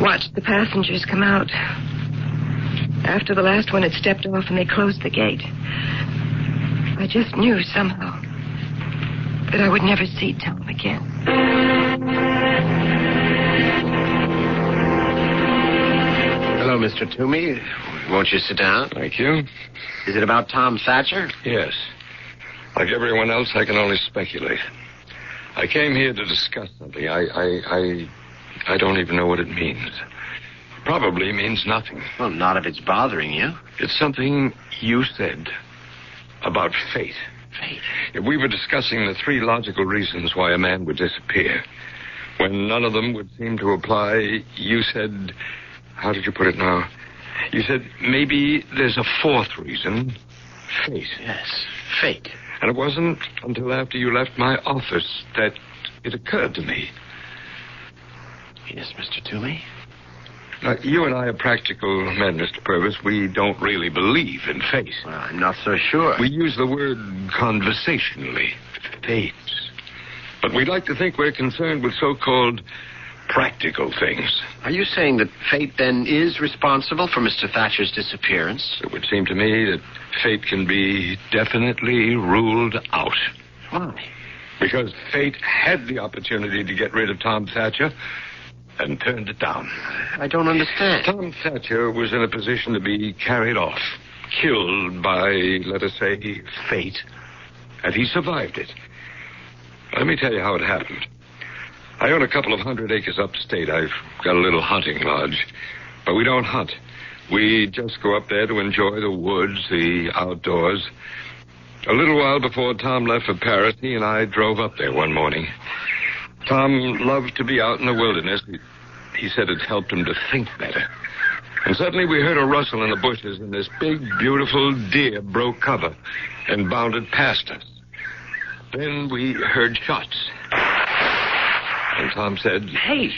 Speaker 1: watched the passengers come out. After the last one had stepped off and they closed the gate, I just knew somehow that I would never see Tom again.
Speaker 10: Hello, Mr. Toomey. Won't you sit down?
Speaker 6: Thank you.
Speaker 10: Is it about Tom Thatcher?
Speaker 6: Yes. Like everyone else, I can only speculate. I came here to discuss something. I don't even know what it means. Probably means nothing.
Speaker 10: Well, not if it's bothering you.
Speaker 6: It's something you said about fate.
Speaker 10: Fate?
Speaker 6: If we were discussing the 3 logical reasons why a man would disappear, when none of them would seem to apply, you said... How did you put it now? You said maybe there's a 4th reason. Fate.
Speaker 10: Yes, fate.
Speaker 6: And it wasn't until after you left my office that it occurred to me.
Speaker 10: Yes, Mr. Toomey?
Speaker 6: You and I are practical men, Mr. Purvis. We don't really believe in fate.
Speaker 10: Well, I'm not so sure.
Speaker 6: We use the word conversationally. Fate. But we'd like to think we're concerned with so-called practical things.
Speaker 10: Are you saying that fate, then, is responsible for Mr. Thatcher's disappearance?
Speaker 6: It would seem to me that fate can be definitely ruled out.
Speaker 10: Why?
Speaker 6: Because fate had the opportunity to get rid of Tom Thatcher and turned it down.
Speaker 10: I don't understand.
Speaker 6: Tom Thatcher was in a position to be carried off, killed by, let us say, fate. And he survived it. Let me tell you how it happened. I own a couple of 100 acres upstate. I've got a little hunting lodge. But we don't hunt. We just go up there to enjoy the woods, the outdoors. A little while before Tom left for Paris, he and I drove up there one morning. Tom loved to be out in the wilderness. He said it helped him to think better. And suddenly we heard a rustle in the bushes, and this big, beautiful deer broke cover and bounded past us. Then we heard shots. And Tom said...
Speaker 13: Hey,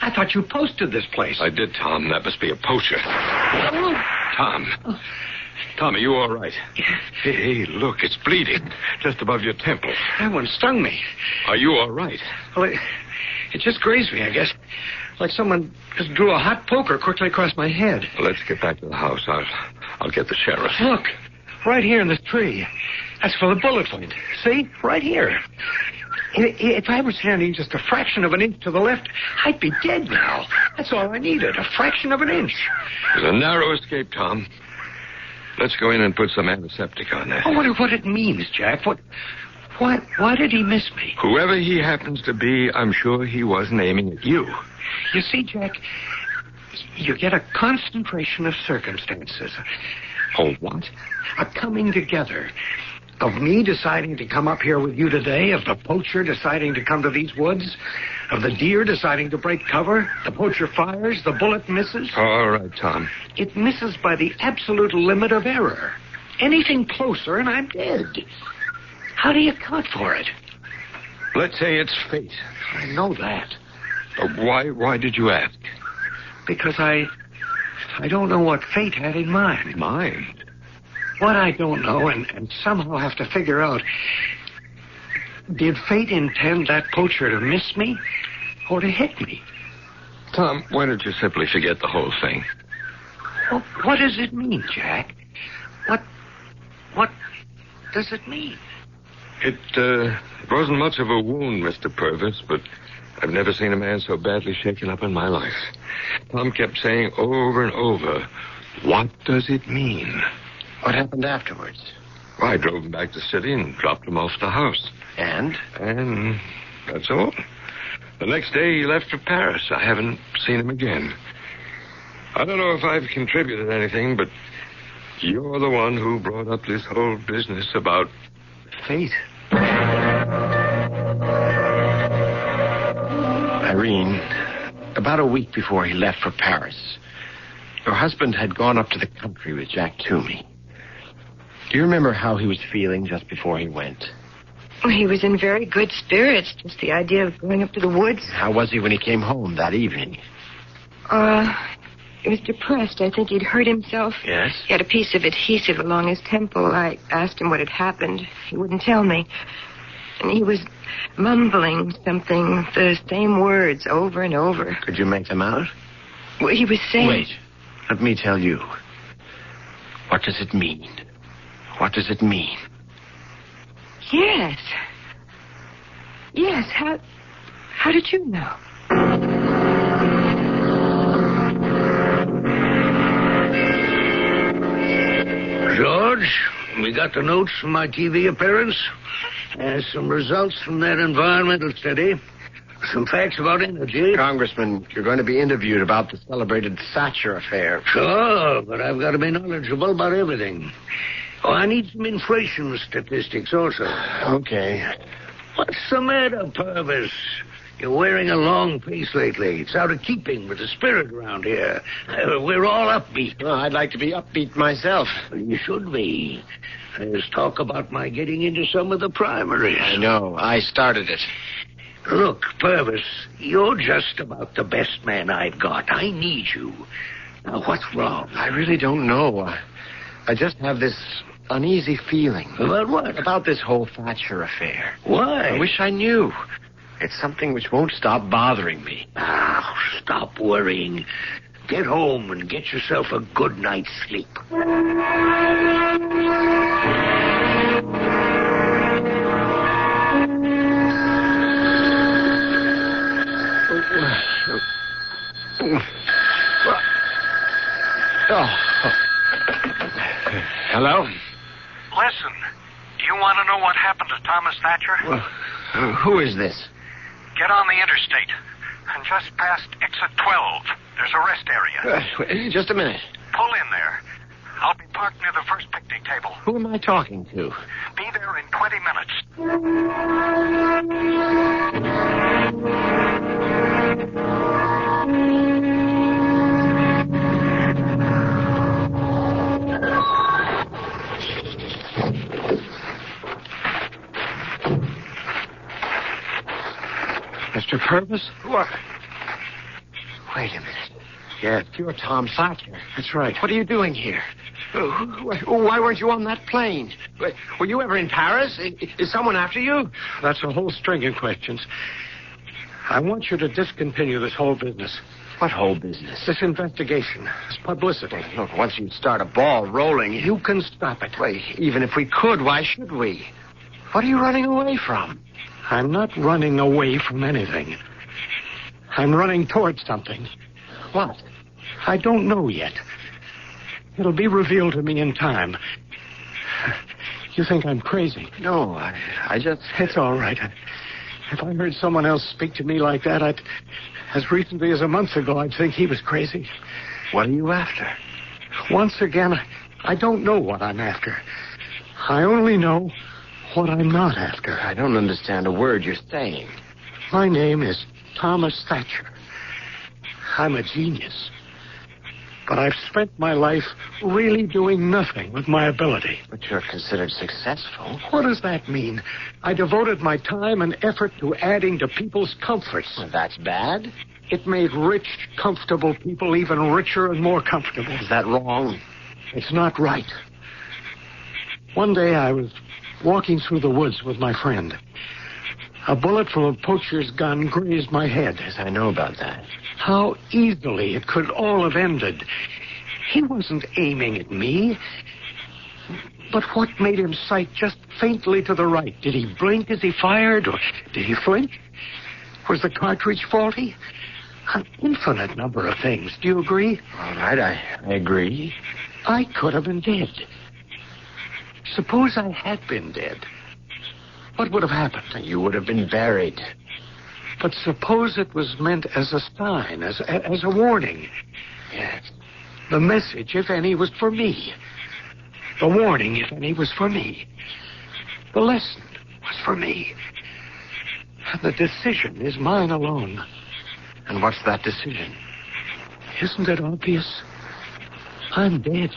Speaker 13: I thought you posted this place.
Speaker 6: I did, Tom. That must be a poacher. Tom. Tom, are you all right? Hey, look, it's bleeding. Just above your temple.
Speaker 13: That one stung me.
Speaker 6: Are you all right?
Speaker 13: Well, it just grazed me, I guess. Like someone just drew a hot poker quickly across my head.
Speaker 6: Well, let's get back to the house. I'll get the sheriff.
Speaker 13: Look, right here in this tree. That's where the bullet went. See? Right here. If I were standing just a fraction of an inch to the left, I'd be dead now. That's all I needed, a fraction of an inch.
Speaker 6: It was a narrow escape, Tom. Let's go in and put some antiseptic on that.
Speaker 13: I wonder what it means, Jack. Why did he miss me?
Speaker 6: Whoever he happens to be, I'm sure he wasn't aiming at you.
Speaker 13: You see, Jack, you get a concentration of circumstances.
Speaker 6: Oh, what?
Speaker 13: A coming together. Of me deciding to come up here with you today, of the poacher deciding to come to these woods, of the deer deciding to break cover, the poacher fires, the bullet misses.
Speaker 6: All right, Tom.
Speaker 13: It misses by the absolute limit of error. Anything closer and I'm dead. How do you account for it?
Speaker 6: Let's say it's fate.
Speaker 13: I know that.
Speaker 6: Why did you ask?
Speaker 13: Because I don't know what fate had in mind.
Speaker 6: Mind?
Speaker 13: What I don't know and somehow have to figure out, did fate intend that poacher to miss me or to hit me?
Speaker 6: Tom, why don't you simply forget the whole thing?
Speaker 13: Well, what does it mean, Jack? What does it mean?
Speaker 6: It wasn't much of a wound, Mr. Purvis, but I've never seen a man so badly shaken up in my life. Tom kept saying over and over, what does it mean?
Speaker 10: What happened afterwards?
Speaker 6: Well, I drove him back to the city and dropped him off at the house.
Speaker 10: And?
Speaker 6: And that's all. The next day, he left for Paris. I haven't seen him again. I don't know if I've contributed anything, but you're the one who brought up this whole business about fate.
Speaker 10: Irene, about a week before he left for Paris, your husband had gone up to the country with Jack Toomey. Do you remember how he was feeling just before he went?
Speaker 1: Well, he was in very good spirits. Just the idea of going up to the woods.
Speaker 10: How was he when he came home that evening?
Speaker 1: He was depressed. I think he'd hurt himself.
Speaker 10: Yes?
Speaker 1: He had a piece of adhesive along his temple. I asked him what had happened. He wouldn't tell me. And he was mumbling something, the same words over and over.
Speaker 10: Could you make them out?
Speaker 1: Well, he was saying...
Speaker 10: Wait. Let me tell you. What does it mean? What does it mean?
Speaker 1: Yes. Yes, how did you know?
Speaker 9: George, we got the notes from my TV appearance. Some results from that environmental study. Some facts about energy.
Speaker 10: Congressman, you're going to be interviewed about the celebrated Thatcher affair.
Speaker 9: Sure, but I've got to be knowledgeable about everything. Oh, I need some inflation statistics also.
Speaker 10: Okay.
Speaker 9: What's the matter, Purvis? You're wearing a long face lately. It's out of keeping with the spirit around here. We're all upbeat.
Speaker 10: Well, I'd like to be upbeat myself.
Speaker 9: You should be. There's talk about my getting into some of the primaries.
Speaker 10: I know. I started it.
Speaker 9: Look, Purvis, you're just about the best man I've got. I need you. Now, what's wrong?
Speaker 10: I really don't know. I just have this uneasy feeling.
Speaker 9: About what?
Speaker 10: About this whole Thatcher affair.
Speaker 9: Why?
Speaker 10: I wish I knew. It's something which won't stop bothering me.
Speaker 9: Ah, stop worrying. Get home and get yourself a good night's sleep.
Speaker 10: Hello?
Speaker 17: Listen, do you want to know what happened to Thomas Thatcher?
Speaker 10: Well, who is this?
Speaker 17: Get on the interstate. And just past exit 12, there's a rest area.
Speaker 10: Just a minute.
Speaker 17: Pull in there. I'll be parked near the first picnic table.
Speaker 10: Who am I talking to?
Speaker 17: Be there in 20 minutes.
Speaker 10: Mr. Purvis?
Speaker 17: What?
Speaker 10: Wait a minute. Yes, you're Tom Thatcher. That's right. What are you doing here? Why weren't you on that plane? Were you ever in Paris? Is someone after you?
Speaker 13: That's a whole string of questions. I want you to discontinue this whole business.
Speaker 10: What whole business?
Speaker 13: This investigation. This publicity.
Speaker 10: Look, once you start a ball rolling...
Speaker 13: You can stop it.
Speaker 10: Wait, even if we could, why should we? What are you running away from?
Speaker 13: I'm not running away from anything. I'm running towards something.
Speaker 10: What?
Speaker 13: I don't know yet. It'll be revealed to me in time. You think I'm crazy?
Speaker 10: No, I just...
Speaker 13: It's all right. If I heard someone else speak to me like that, as recently as a month ago, I'd think he was crazy.
Speaker 10: What are you after?
Speaker 13: Once again, I don't know what I'm after. I only know what I'm not after.
Speaker 10: I don't understand a word you're saying.
Speaker 13: My name is Thomas Thatcher. I'm a genius. But I've spent my life really doing nothing with my ability.
Speaker 10: But you're considered successful.
Speaker 13: What does that mean? I devoted my time and effort to adding to people's comforts.
Speaker 10: Well, that's bad.
Speaker 13: It made rich, comfortable people even richer and more comfortable.
Speaker 10: Is that wrong?
Speaker 13: It's not right. One day I was walking through the woods with my friend. A bullet from a poacher's gun grazed my head.
Speaker 10: Yes, I know about that.
Speaker 13: How easily it could all have ended. He wasn't aiming at me. But what made him sight just faintly to the right? Did he blink as he fired, or did he flinch? Was the cartridge faulty? An infinite number of things. Do you agree?
Speaker 10: All right, I agree.
Speaker 13: I could have been dead. Suppose I had been dead. What would have happened?
Speaker 10: You would have been buried.
Speaker 13: But suppose it was meant as a sign, as a warning.
Speaker 10: Yes.
Speaker 13: The message, if any, was for me. The warning, if any, was for me. The lesson was for me. And the decision is mine alone.
Speaker 10: And what's that decision?
Speaker 13: Isn't it obvious? I'm dead.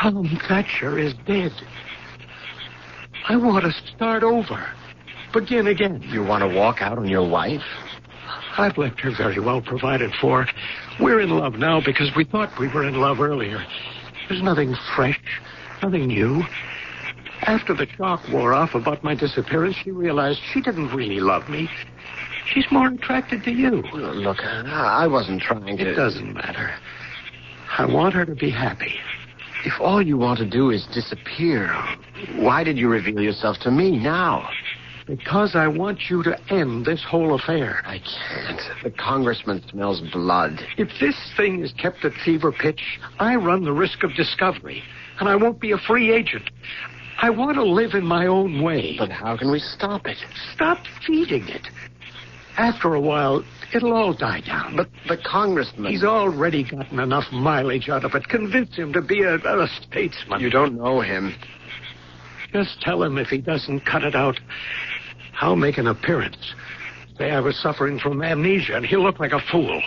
Speaker 13: Tom Thatcher is dead. I want to start over. Begin again.
Speaker 10: You want to walk out on your wife?
Speaker 13: I've left her very well provided for. We're in love now because we thought we were in love earlier. There's nothing fresh, nothing new. After the shock wore off about my disappearance, she realized she didn't really love me. She's more attracted to you.
Speaker 10: Look, I wasn't trying to...
Speaker 13: It doesn't matter. I want her to be happy.
Speaker 10: If all you want to do is disappear, why did you reveal yourself to me now?
Speaker 13: Because I want you to end this whole affair.
Speaker 10: I can't. The congressman smells blood.
Speaker 13: If this thing is kept at fever pitch, I run the risk of discovery, and I won't be a free agent. I want to live in my own way.
Speaker 10: But how can we stop it?
Speaker 13: Stop feeding it. After a while, it'll all die down.
Speaker 10: But the congressman...
Speaker 13: He's already gotten enough mileage out of it. Convince him to be a statesman.
Speaker 10: You don't know him.
Speaker 13: Just tell him if he doesn't cut it out, I'll make an appearance. Say I was suffering from amnesia, and he'll look like a fool.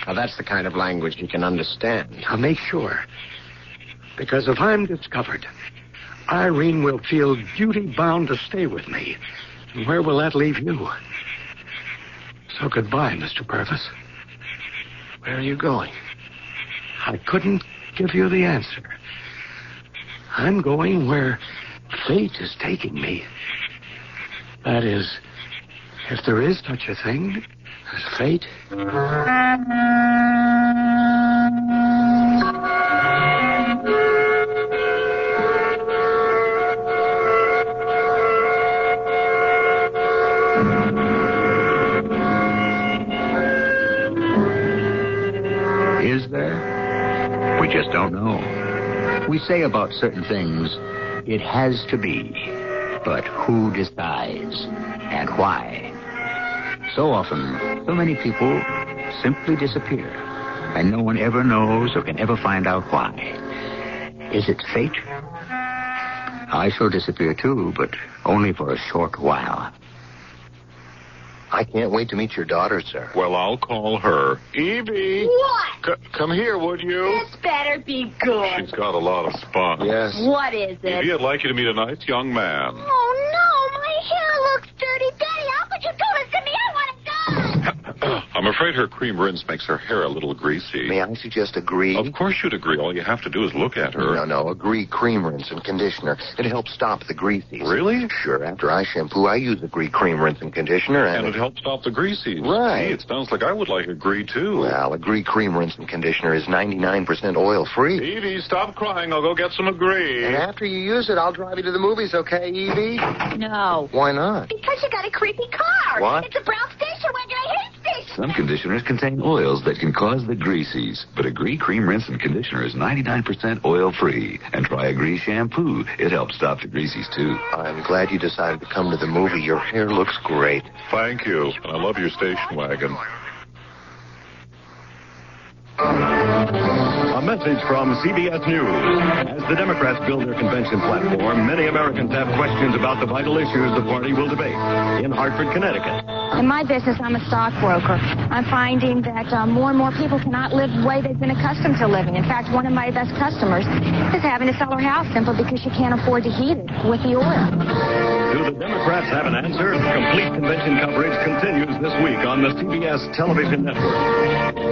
Speaker 10: Now, that's the kind of language he can understand.
Speaker 13: I'll make sure. Because if I'm discovered, Irene will feel duty-bound to stay with me. And where will that leave you? So goodbye, Mr. Purvis. Where are you going? I couldn't give you the answer. I'm going where fate is taking me. That is, if there is such a thing as fate.
Speaker 2: Is there? We just don't know. We say about certain things, it has to be. But who decides and why? So often, so many people simply disappear, and no one ever knows or can ever find out why. Is it fate? I shall disappear too, but only for a short while.
Speaker 18: I can't wait to meet your daughter, sir.
Speaker 19: Well, I'll call her. Evie!
Speaker 20: What?
Speaker 19: Come here, would you?
Speaker 20: This better be good.
Speaker 19: She's got a lot of spunk.
Speaker 18: Yes.
Speaker 20: What is it?
Speaker 19: Evie, I'd like you to meet a nice young man.
Speaker 20: Oh, no, my hair looks dirty. Daddy, how could you do this to me? I want it done.
Speaker 19: I'm afraid her cream rinse makes her hair a little greasy.
Speaker 18: May I suggest agree?
Speaker 19: Of course you'd agree. All you have to do is look at her.
Speaker 18: No, agree cream rinse and conditioner. It helps stop the greasies.
Speaker 19: Really?
Speaker 18: Sure. After I shampoo, I use agree cream rinse and conditioner.
Speaker 19: And it helps stop the greasies.
Speaker 18: Right.
Speaker 19: Gee, it sounds like I would like agree, too.
Speaker 18: Well, agree cream rinse and conditioner is 99% oil-free.
Speaker 19: Evie, stop crying. I'll go get some agree.
Speaker 18: And after you use it, I'll drive you to the movies, okay, Evie?
Speaker 20: No.
Speaker 18: Why not?
Speaker 20: Because you got a creepy car.
Speaker 18: What?
Speaker 20: It's a brown station wagon. I hate stations.
Speaker 12: Some conditioners contain oils that can cause the greasies, but Agree Cream Rinse and Conditioner is 99% oil-free. And try Agree Shampoo. It helps stop the greasies, too.
Speaker 18: I'm glad you decided to come to the movie. Your hair looks great.
Speaker 19: Thank you. And I love your station wagon.
Speaker 21: A message from CBS News. As the Democrats build their convention platform, many Americans have questions about the vital issues the party will debate. In Hartford, Connecticut.
Speaker 22: In my business, I'm a stockbroker. I'm finding that more and more people cannot live the way they've been accustomed to living. In fact, one of my best customers is having to sell her house simply because she can't afford to heat it with the oil.
Speaker 21: Do the Democrats have an answer? Complete convention coverage continues this week on the CBS television network.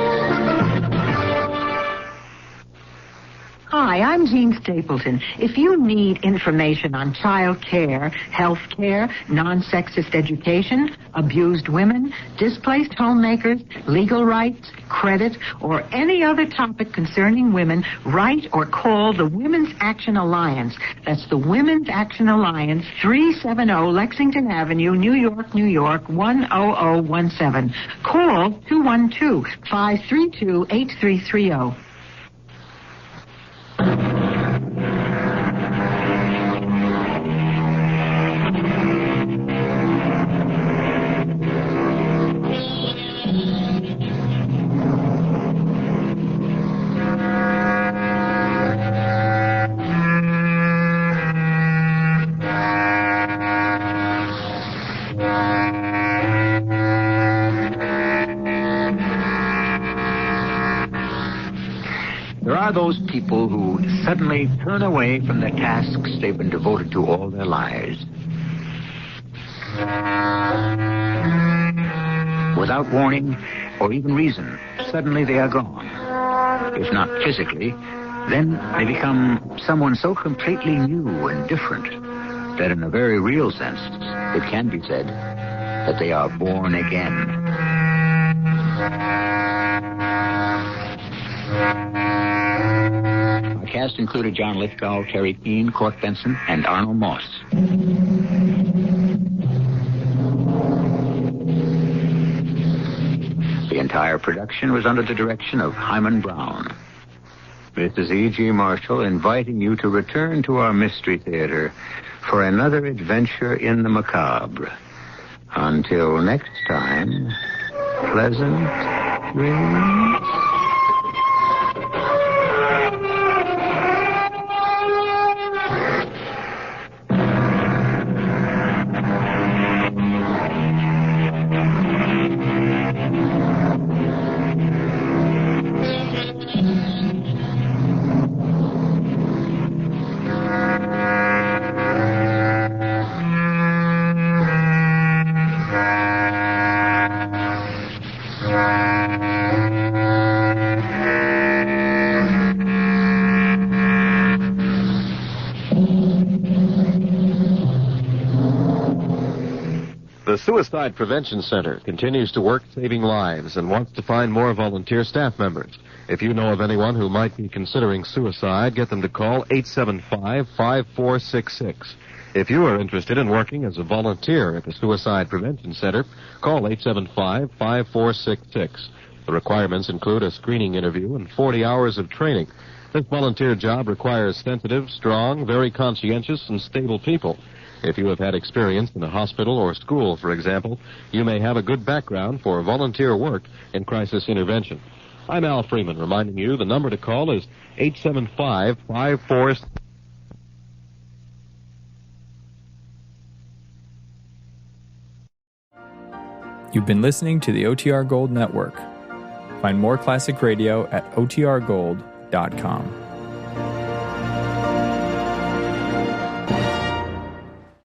Speaker 23: Hi, I'm Jean Stapleton. If you need information on child care, health care, non-sexist education, abused women, displaced homemakers, legal rights, credit, or any other topic concerning women, write or call the Women's Action Alliance. That's the Women's Action Alliance, 370 Lexington Avenue, New York, 10017. Call 212-532-8330.
Speaker 2: There are those people who suddenly turn away from the tasks they've been devoted to all their lives. Without warning or even reason, suddenly they are gone. If not physically, then they become someone so completely new and different that in a very real sense, it can be said that they are born again. Our cast included John Lithgow, Terry Keane, Court Benson, and Arnold Moss. The entire production was under the direction of Hyman Brown. This is E.G. Marshall inviting you to return to our Mystery Theater for another adventure in the macabre. Until next time, pleasant dreams.
Speaker 4: The Suicide Prevention Center continues to work saving lives and wants to find more volunteer staff members. If you know of anyone who might be considering suicide, get them to call 875-5466. If you are interested in working as a volunteer at the Suicide Prevention Center, call 875-5466. The requirements include a screening interview and 40 hours of training. This volunteer job requires sensitive, strong, very conscientious, and stable people. If you have had experience in a hospital or school, for example, you may have a good background for volunteer work in crisis intervention. I'm Al Freeman, reminding you the number to call is 875-5466.
Speaker 8: You've been listening to the OTR Gold Network. Find more classic radio at otrgold.com.